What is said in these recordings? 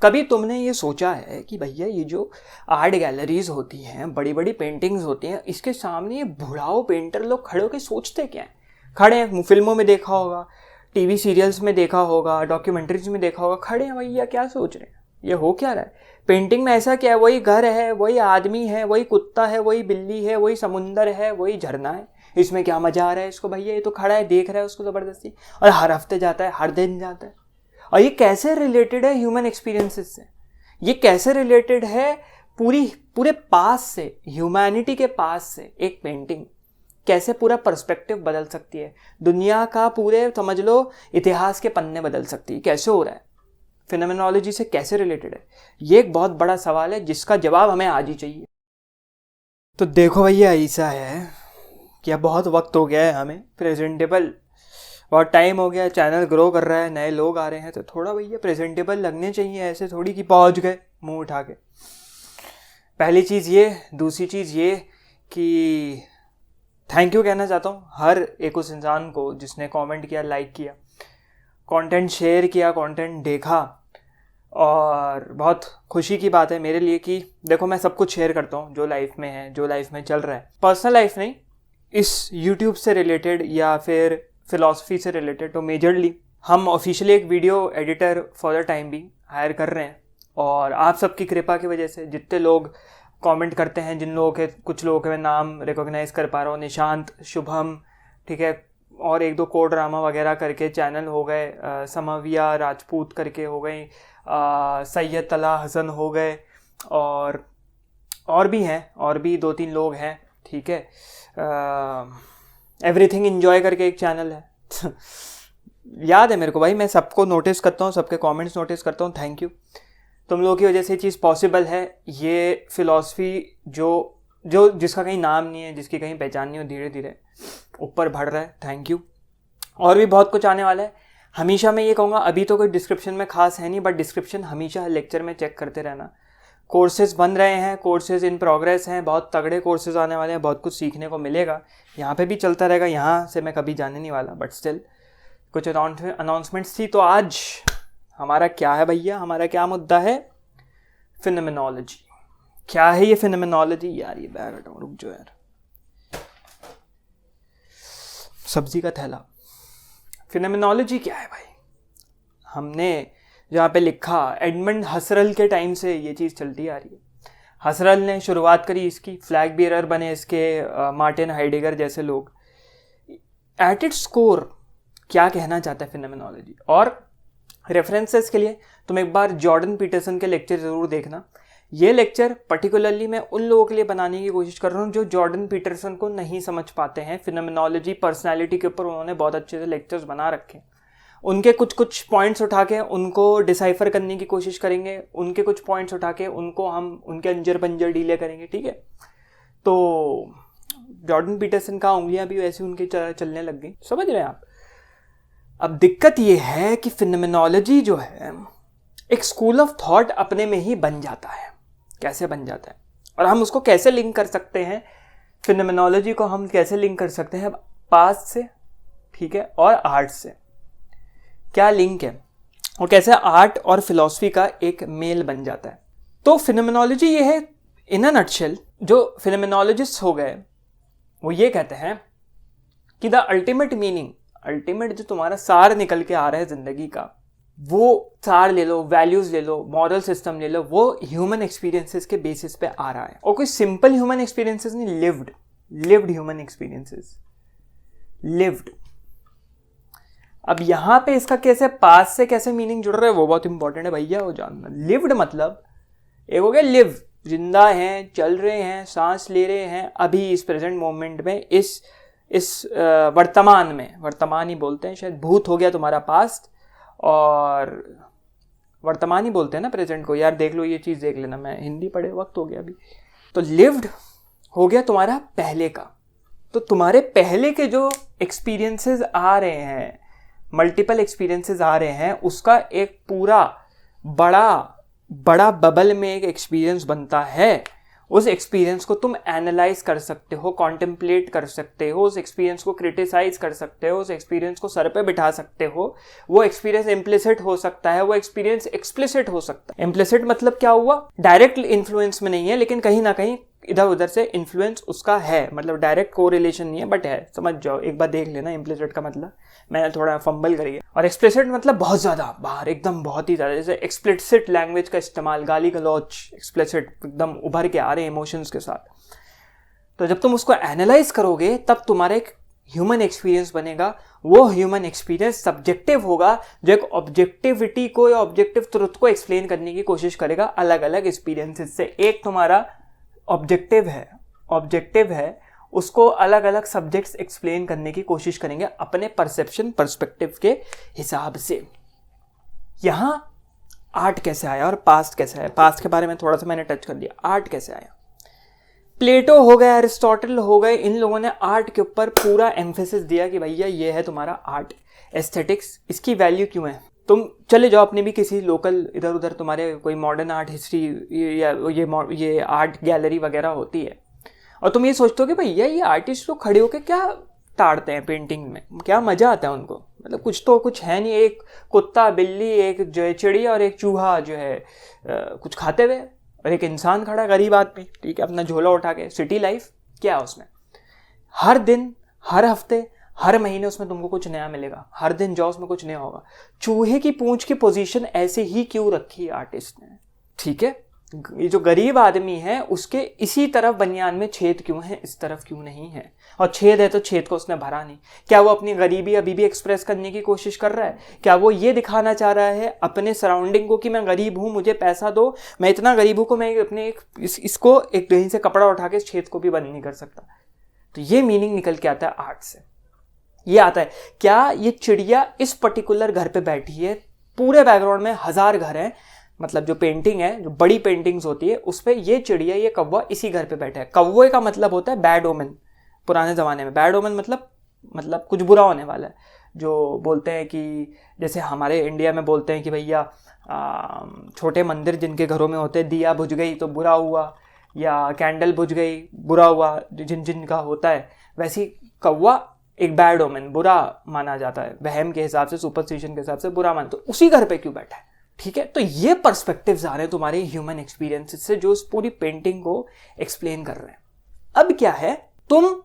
कभी तुमने ये सोचा है कि भैया ये जो आर्ट गैलरीज होती हैं, बड़ी बड़ी पेंटिंग्स होती हैं, इसके सामने ये बुढ़ाओ पेंटर लोग खड़े होकर सोचते क्या हैं? खड़े हैं, फिल्मों में देखा होगा, टीवी सीरियल्स में देखा होगा, डॉक्यूमेंट्रीज में देखा होगा, खड़े हैं भैया क्या सोच रहे हैं, ये हो क्या रहा है? पेंटिंग में ऐसा क्या है? वही घर है, वही आदमी है, वही कुत्ता है, वही बिल्ली है, वही समुंदर है, वही झरना है। इसमें क्या मजा आ रहा है इसको? भैया ये तो खड़ा है, देख रहा है उसको ज़बरदस्ती, और हर हफ्ते जाता है, हर दिन जाता है। और ये कैसे रिलेटेड है ह्यूमन एक्सपीरियंसेस से? ये कैसे रिलेटेड है पूरे पास से, ह्यूमैनिटी के पास से? एक पेंटिंग कैसे पूरा पर्सपेक्टिव बदल सकती है, दुनिया का पूरे समझ लो इतिहास के पन्ने बदल सकती है? कैसे हो रहा है? फिनोमेनोलॉजी से कैसे रिलेटेड है? ये एक बहुत बड़ा सवाल है जिसका जवाब हमें आज ही चाहिए। तो देखो भैया, ऐसा है कि अब बहुत वक्त हो गया है हमें प्रेजेंटेबल, बहुत टाइम हो गया, चैनल ग्रो कर रहा है, नए लोग आ रहे हैं, तो थोड़ा भैया प्रेजेंटेबल लगने चाहिए, ऐसे थोड़ी कि पहुंच गए मुंह उठा के। पहली चीज़ ये। दूसरी चीज़ ये कि थैंक यू कहना चाहता हूँ हर एक उस इंसान को जिसने कमेंट किया, लाइक किया, कंटेंट शेयर किया, कंटेंट देखा। और बहुत खुशी की बात है मेरे लिए कि देखो, मैं सब कुछ शेयर करता हूँ जो लाइफ में है, जो लाइफ में चल रहा है, पर्सनल लाइफ नहीं, इस यूट्यूब से रिलेटेड या फिर फिलॉसफी से रिलेटेड। तो मेजरली हम ऑफिशियली एक video editor for the time भी हायर कर रहे हैं, और आप सबकी कृपा की वजह से जितने लोग कमेंट करते हैं, जिन लोगों के, कुछ लोगों के मैं नाम रिकॉग्नाइज कर पा रहा हूँ, निशांत, शुभम, ठीक है, और एक दो कोड ड्रामा वगैरह करके चैनल हो गए, समविया राजपूत करके हो गई, सैयद तला हसन हो गए, और भी हैं, और भी 2-3 लोग हैं, ठीक है। एवरीथिंग इन्जॉय करके एक चैनल है याद है मेरे को भाई, मैं सबको नोटिस करता हूँ, सबके कमेंट्स नोटिस करता हूँ, थैंक यू। तुम लोगों की वजह से ये चीज़ पॉसिबल है। ये फिलॉसफी जो जिसका कहीं नाम नहीं है, जिसकी कहीं पहचान नहीं हो, धीरे धीरे ऊपर बढ़ रहा है, थैंक यू। और भी बहुत कुछ आने वाला है। हमेशा मैं ये कहूँगा, अभी तो कोई डिस्क्रिप्शन में खास है नहीं, बट डिस्क्रिप्शन हमेशा लेक्चर में चेक करते रहना। कोर्सेज बन रहे हैं, कोर्सेज इन प्रोग्रेस हैं, बहुत तगड़े कोर्सेज आने वाले हैं, बहुत कुछ सीखने को मिलेगा। यहाँ पे भी चलता रहेगा, यहाँ से मैं कभी जाने नहीं वाला, बट स्टिल कुछ अनाउंसमेंट्स थी। तो आज हमारा क्या है भैया, हमारा क्या मुद्दा है? फिनोमेनोलॉजी। क्या है ये फिनोमेनोलॉजी? यार ये बैग हटाओ, रुक जाओ यार, सब्जी का थैला। फिनोमेनोलॉजी क्या है भाई? हमने जहाँ पे लिखा, एडमंड हसरल के टाइम से ये चीज़ चलती आ रही है। हसरल ने शुरुआत करी इसकी, फ्लैग बियरर बने इसके मार्टिन हाइडेगर जैसे लोग। एट इट्स कोर क्या कहना चाहता है फिनोमेनोलॉजी? और रेफरेंसेस के लिए तुम एक बार जॉर्डन पीटरसन के लेक्चर ज़रूर देखना। ये लेक्चर पर्टिकुलरली मैं उन लोगों के लिए बनाने की कोशिश कर रहा हूँ जो जॉर्डन पीटरसन को नहीं समझ पाते हैं। फिनोमेनोलॉजी, पर्सनालिटी के ऊपर उन्होंने बहुत अच्छे से लेक्चर्स बना रखे हैं। उनके कुछ पॉइंट्स उठा के उनको डिसाइफर करने की कोशिश करेंगे, उनके कुछ पॉइंट्स उठा के उनको हम उनके अंजर पंजर डीले करेंगे, ठीक है। तो जॉर्डन पीटरसन का उंगलियां भी वैसे उनके चलने लग गई, समझ रहे हैं आप। अब दिक्कत ये है कि फिनोमेनोलॉजी जो है एक स्कूल ऑफ थॉट अपने में ही बन जाता है। कैसे बन जाता है और हम उसको कैसे लिंक कर सकते हैं? फिनोमेनोलॉजी को हम कैसे लिंक कर सकते हैं पास्ट से, ठीक है, और आर्ट से? क्या लिंक है और कैसे आर्ट और फिलॉसफी का एक मेल बन जाता है? तो फिनोमेनोलॉजी ये है इन अ नटशेल। जो फिनोमेनोलॉजिस्ट हो गए वो ये कहते हैं कि द अल्टीमेट मीनिंग, अल्टीमेट जो तुम्हारा सार निकल के आ रहा है जिंदगी का, वो सार ले लो, वैल्यूज ले लो, मॉरल सिस्टम ले लो, वो ह्यूमन एक्सपीरियंसेस के बेसिस पे आ रहा है। और कोई सिंपल ह्यूमन एक्सपीरियंसेस नहीं, लिव्ड ह्यूमन एक्सपीरियंसेस, लिव्ड। अब यहाँ पे इसका कैसे पास से कैसे मीनिंग जुड़ रहा है वो बहुत इंपॉर्टेंट है भैया, वो जानना। लिव्ड मतलब एक हो गया लिव, जिंदा हैं, चल रहे हैं, सांस ले रहे हैं अभी इस प्रेजेंट मोमेंट में, इस वर्तमान में, वर्तमान ही बोलते हैं शायद, भूत हो गया तुम्हारा पास्ट, और वर्तमान ही बोलते हैं ना प्रेजेंट को। यार देख लो, ये चीज़ देख लेना, मैं हिंदी पढ़े वक्त हो गया अभी। तो लिव्ड हो गया तुम्हारा पहले का। तो तुम्हारे पहले के जो एक्सपीरियंसेस आ रहे हैं, मल्टीपल एक्सपीरियंसेस आ रहे हैं, उसका एक पूरा बड़ा बबल में एक एक्सपीरियंस बनता है, उस एक्सपीरियंस को तुम एनालाइज कर सकते हो, कॉन्टेम्पलेट कर सकते हो, उस एक्सपीरियंस को क्रिटिसाइज कर सकते हो, उस एक्सपीरियंस को सर पे बिठा सकते हो। वो एक्सपीरियंस इम्प्लिसिट हो सकता है, वो एक्सपीरियंस एक्सप्लिसिट हो सकता है। इम्प्लिसिट मतलब क्या हुआ, डायरेक्ट इन्फ्लुएंस में नहीं है लेकिन कहीं ना कहीं इधर उधर से इन्फ्लुएंस उसका है, मतलब डायरेक्ट कोरिलेशन नहीं है बट है। समझ जाओ, एक बार देख लेना इम्प्लिसिट का मतलब, मैंने थोड़ा फंबल करी है। और एक्सप्लिसिट मतलब बहुत ज़्यादा बाहर, एकदम बहुत ही ज़्यादा, जैसे एक्सप्लिसिट लैंग्वेज का इस्तेमाल, गाली गलौच, एक्सप्लिसिट एकदम उभर के आ रहे हैं इमोशंस के साथ। तो जब तुम उसको एनालाइज करोगे तब तुम्हारा एक ह्यूमन एक्सपीरियंस बनेगा। वो ह्यूमन एक्सपीरियंस सब्जेक्टिव होगा, जो एक ऑब्जेक्टिविटी को या ऑब्जेक्टिव ट्रुथ को एक्सप्लेन करने की कोशिश करेगा अलग अलग एक्सपीरियंसेस से। एक तुम्हारा ऑब्जेक्टिव है, उसको अलग अलग सब्जेक्ट्स एक्सप्लेन करने की कोशिश करेंगे अपने परसेप्शन पर्सपेक्टिव के हिसाब से। यहाँ आर्ट कैसे आया और पास्ट कैसे आया, पास्ट के बारे में थोड़ा सा मैंने टच कर दिया। आर्ट कैसे आया, प्लेटो हो गए, अरिस्टोटल हो गए, इन लोगों ने आर्ट के ऊपर पूरा एम्फेसिस दिया कि भैया ये है तुम्हारा आर्ट, एस्थेटिक्स, इसकी वैल्यू क्यों है। तुम चले जाओ अपने भी किसी लोकल इधर उधर तुम्हारे कोई मॉडर्न आर्ट हिस्ट्री या ये आर्ट गैलरी वगैरह होती है, और तुम ये सोचते हो कि भैया ये आर्टिस्ट लोग खड़े होकर क्या ताड़ते हैं पेंटिंग में, क्या मजा आता है उनको, मतलब कुछ है नहीं, एक कुत्ता बिल्ली, एक जो है चिड़िया और एक चूहा जो है कुछ खाते हुए, और एक इंसान खड़ा गरीब आदमी, ठीक है, अपना झोला उठा के। सिटी लाइफ क्या है उसमें, हर दिन, हर हफ्ते, हर महीने उसमें तुमको कुछ नया मिलेगा, हर दिन जाओ उसमें कुछ नया होगा। चूहे की पूंछ की पोजीशन ऐसे ही क्यों रखी आर्टिस्ट ने, ठीक है। ये जो गरीब आदमी है उसके इसी तरफ बनियान में छेद क्यों है, इस तरफ क्यों नहीं है, और छेद है तो छेद को उसने भरा नहीं। क्या वो अपनी गरीबी अभी भी एक्सप्रेस करने की कोशिश कर रहा है, क्या वो ये दिखाना चाह रहा है अपने सराउंडिंग को कि मैं गरीब हूं, मुझे पैसा दो, मैं इतना गरीब हूं कि मैं अपने इसको एक कहीं से कपड़ा उठा के छेद को भी बंद नहीं कर सकता। तो ये मीनिंग निकल के आता है आर्ट से। ये आता है क्या ये चिड़िया इस पर्टिकुलर घर पे बैठी है, पूरे बैकग्राउंड में 1000 घर हैं, मतलब जो पेंटिंग है, जो बड़ी पेंटिंग्स होती है उस पर ये चिड़िया, ये कौवा इसी घर पे बैठा है। कौवे का मतलब होता है बैड ओमेन, पुराने ज़माने में बैड ओमेन मतलब कुछ बुरा होने वाला है। जो बोलते हैं कि जैसे हमारे इंडिया में बोलते हैं कि भैया छोटे मंदिर जिनके घरों में होते हैं, दिया बुझ गई तो बुरा हुआ, या कैंडल बुझ गई बुरा हुआ, जिनका होता है, वैसी कौवा एक बैड ओमेन, बुरा माना जाता है, वहम के हिसाब से, सुपरस्टिशन के हिसाब से बुरा मानते, तो उसी घर पे क्यों बैठा है, ठीक है। तो ये पर्सपेक्टिव्स आ रहे हैं तुम्हारे ह्यूमन एक्सपीरियंसेस से, जो इस पूरी पेंटिंग को एक्सप्लेन कर रहे हैं। अब क्या है, तुम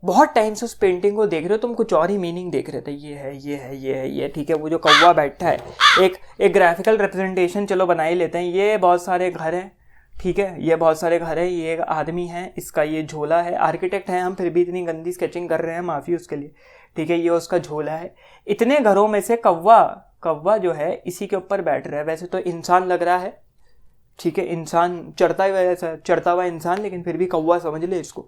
बहुत टाइम से उस पेंटिंग को देख रहे हो, तुम कुछ और ही मीनिंग देख रहे थे, ये ठीक है, वो जो कौवा बैठा है, एक ग्राफिकल रिप्रेजेंटेशन चलो बना ही लेते हैं, ये बहुत सारे घर हैं, ठीक है, ये बहुत सारे घर है, ये एक आदमी है, इसका ये झोला है, आर्किटेक्ट है हम, फिर भी इतनी गंदी स्केचिंग कर रहे हैं, माफ़ी उसके लिए, ठीक है, ये उसका झोला है। इतने घरों में से कौवा जो है इसी के ऊपर बैठ रहा है। वैसे तो इंसान लग रहा है, ठीक है, इंसान चढ़ता हुआ इंसान, लेकिन फिर भी कौवा समझ ले इसको।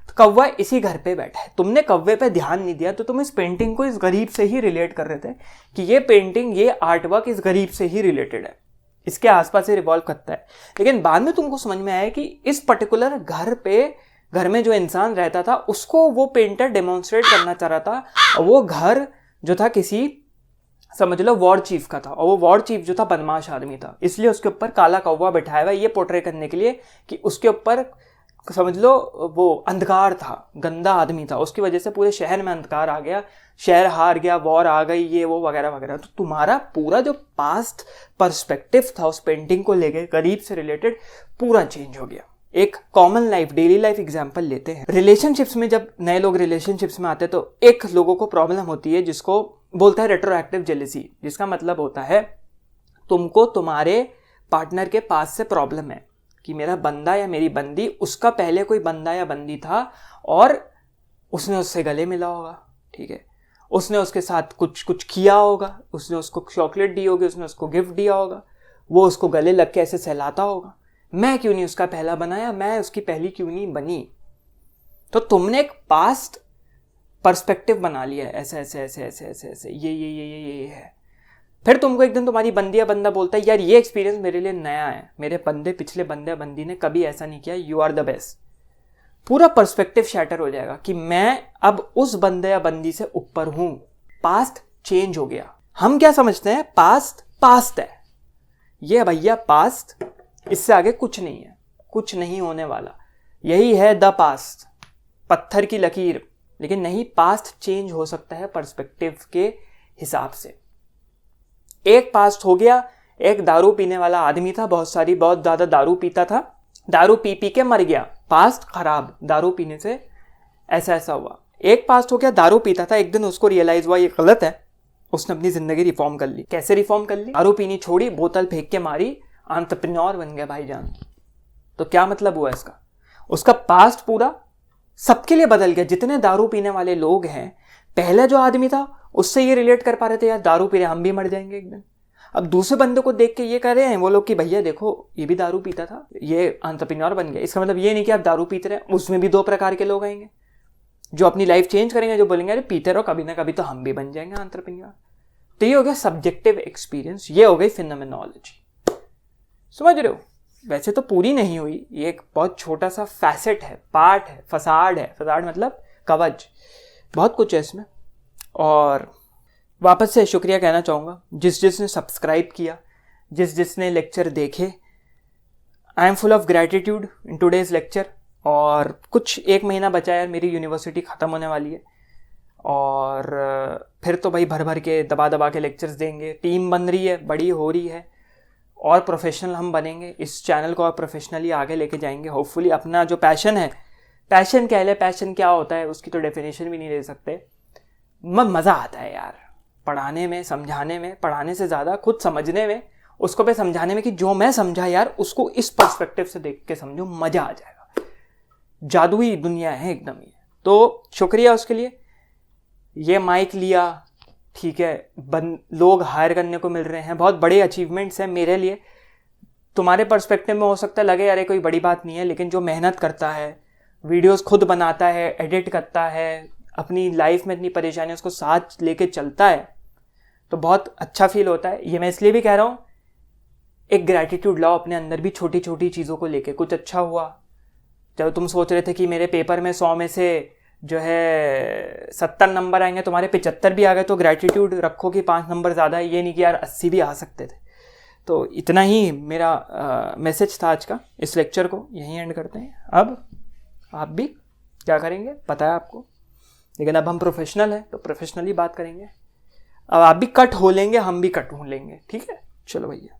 तो कौवा इसी घर पे बैठा है, तुमने कौवे पे ध्यान नहीं दिया, तो तुम इस पेंटिंग को इस गरीब से ही रिलेट कर रहे थे कि ये पेंटिंग, ये आर्ट वर्क इस गरीब से ही रिलेटेड है, इसके आसपास से रिवॉल्व करता है। लेकिन बाद में तुमको समझ में आया कि इस पर्टिकुलर घर में जो इंसान रहता था उसको वो पेंटर डेमोन्स्ट्रेट करना चाह रहा था, और वो घर जो था किसी, समझ लो, वॉर चीफ का था, और वो वॉर चीफ जो था बदमाश आदमी था, इसलिए उसके ऊपर काला कौवा बैठाया हुआ, ये पोर्ट्रे करने के लिए कि उसके ऊपर, समझ लो, वो अंधकार था, गंदा आदमी था, उसकी वजह से पूरे शहर में अंधकार आ गया, शहर हार गया, वॉर आ गई, ये वो वगैरह वगैरह। तो तुम्हारा पूरा जो पास्ट पर्सपेक्टिव था उस पेंटिंग को लेके गरीब से रिलेटेड, पूरा चेंज हो गया। एक common life, daily life example लेते हैं। रिलेशनशिप्स में जब नए लोग रिलेशनशिप्स में आते हैं तो एक लोगों को प्रॉब्लम होती है जिसको बोलता है रेट्रोएक्टिव जेलेसी, जिसका मतलब होता है तुमको तुम्हारे पार्टनर के पास से प्रॉब्लम है कि मेरा बंदा या मेरी बंदी, उसका पहले कोई बंदा या बंदी था और उसने उससे गले मिला होगा, ठीक है, उसने उसके साथ कुछ किया होगा, उसने उसको चॉकलेट दी होगी, उसने उसको गिफ्ट दिया होगा, वो उसको गले लग के ऐसे सहलाता होगा, मैं क्यों नहीं उसका पहला बनाया, मैं उसकी पहली क्यों नहीं बनी। तो तुमने एक पास्ट पर्सपेक्टिव बना लिया है, ऐसे ऐसे ऐसे ऐसे ऐसे ऐसे, ये है। फिर तुमको एक दिन तुम्हारी बंदी या बंदा बोलता है, यार ये एक्सपीरियंस मेरे लिए नया है, मेरे पिछले बंदे या बंदी ने कभी ऐसा नहीं किया, यू आर द बेस्ट। पूरा पर्सपेक्टिव शैटर हो जाएगा कि मैं अब उस बंदे या बंदी से ऊपर हूं, पास्ट चेंज हो गया। हम क्या समझते हैं, पास्ट है, ये भैया पास्ट, इससे आगे कुछ नहीं है, कुछ नहीं होने वाला, यही है द पास्ट, पत्थर की लकीर। लेकिन नहीं, पास्ट चेंज हो सकता है पर्सपेक्टिव के हिसाब से। एक पास्ट हो गया, एक दारू पीने वाला आदमी था, बहुत ज़्यादा दारू पीता था, दारू पी पी के मर गया, पास्ट खराब, दारू पीने से ऐसा हुआ। एक पास्ट हो गया, दारू पीता था, एक दिन उसको रियलाइज हुआ ये गलत है, उसने अपनी जिंदगी रिफॉर्म कर ली। कैसे रिफॉर्म कर ली? दारू पीनी छोड़ी, बोतल फेंक के मारी, एंटरप्रेन्योर बन गया भाईजान। तो क्या मतलब हुआ इसका? उसका पास्ट पूरा सबके लिए बदल गया। जितने दारू पीने वाले लोग हैं, पहले जो आदमी था उससे ये रिलेट कर पा रहे थे, यार दारू पी रहे हम भी मर जाएंगे एक दिन। अब दूसरे बंदे को देख के ये कह रहे हैं वो लोग कि भैया देखो ये भी दारू पीता था, ये एंटरप्रेन्योर बन गया। इसका मतलब ये नहीं कि आप दारू पीते रहे, उसमें भी 2 प्रकार के लोग आएंगे जो अपनी लाइफ चेंज करेंगे, जो बोलेंगे अरे पीते रहो, कभी ना कभी तो हम भी बन जाएंगे एंटरप्रेन्योर। तो ये हो गया सब्जेक्टिव एक्सपीरियंस, ये हो गई फिनोमेनोलॉजी। समझ रहे हो? वैसे तो पूरी नहीं हुई, ये एक बहुत छोटा सा फैसेट है, पार्ट है, फसाड है। फसाड मतलब कवच, बहुत कुछ है इसमें। और वापस से शुक्रिया कहना चाहूँगा जिसने सब्सक्राइब किया, जिसने लेक्चर देखे। I am full of gratitude in today's lecture. और कुछ 1 महीना बचा है, मेरी यूनिवर्सिटी ख़त्म होने वाली है, और फिर तो भाई भर भर के दबा के लेक्चर्स देंगे। टीम बन रही है, बड़ी हो रही है, और प्रोफेशनल हम बनेंगे, इस चैनल को और प्रोफेशनली आगे लेके जाएंगे होपफुली। अपना जो पैशन है, पैशन कह ले, पैशन क्या होता है उसकी तो डेफिनेशन भी नहीं दे सकते। मज़ा आता है यार पढ़ाने में, समझाने में, पढ़ाने से ज़्यादा खुद समझने में, उसको पे समझाने में कि जो मैं समझा यार उसको इस पर्सपेक्टिव से देख के समझो, मज़ा आ जाएगा। जादुई दुनिया है एकदम ये। तो शुक्रिया उसके लिए। ये माइक लिया, ठीक है, लोग हायर करने को मिल रहे हैं, बहुत बड़े अचीवमेंट्स हैं मेरे लिए। तुम्हारे पर्सपेक्टिव में हो सकता है लगे यार कोई बड़ी बात नहीं है, लेकिन जो मेहनत करता है, वीडियोस खुद बनाता है, एडिट करता है, अपनी लाइफ में इतनी परेशानी उसको साथ लेके चलता है, तो बहुत अच्छा फील होता है। ये मैं इसलिए भी कह रहा हूँ, एक ग्रैटिट्यूड लाओ अपने अंदर भी, छोटी छोटी चीज़ों को लेके। कुछ अच्छा हुआ, जब तुम सोच रहे थे कि मेरे पेपर में 100 में से जो है 70 नंबर आएंगे, तुम्हारे 75 भी आ गए, तो ग्रैटिट्यूड रखो कि 5 नंबर ज़्यादा है, ये नहीं कि यार 80 भी आ सकते थे। तो इतना ही मेरा मैसेज था आज का। इस लेक्चर को यहीं एंड करते हैं। अब आप भी क्या करेंगे पता है आपको, लेकिन अब हम प्रोफेशनल हैं तो प्रोफेशनली बात करेंगे। अब आप भी कट हो लेंगे, हम भी कट हो लेंगे, ठीक है? चलो भैया।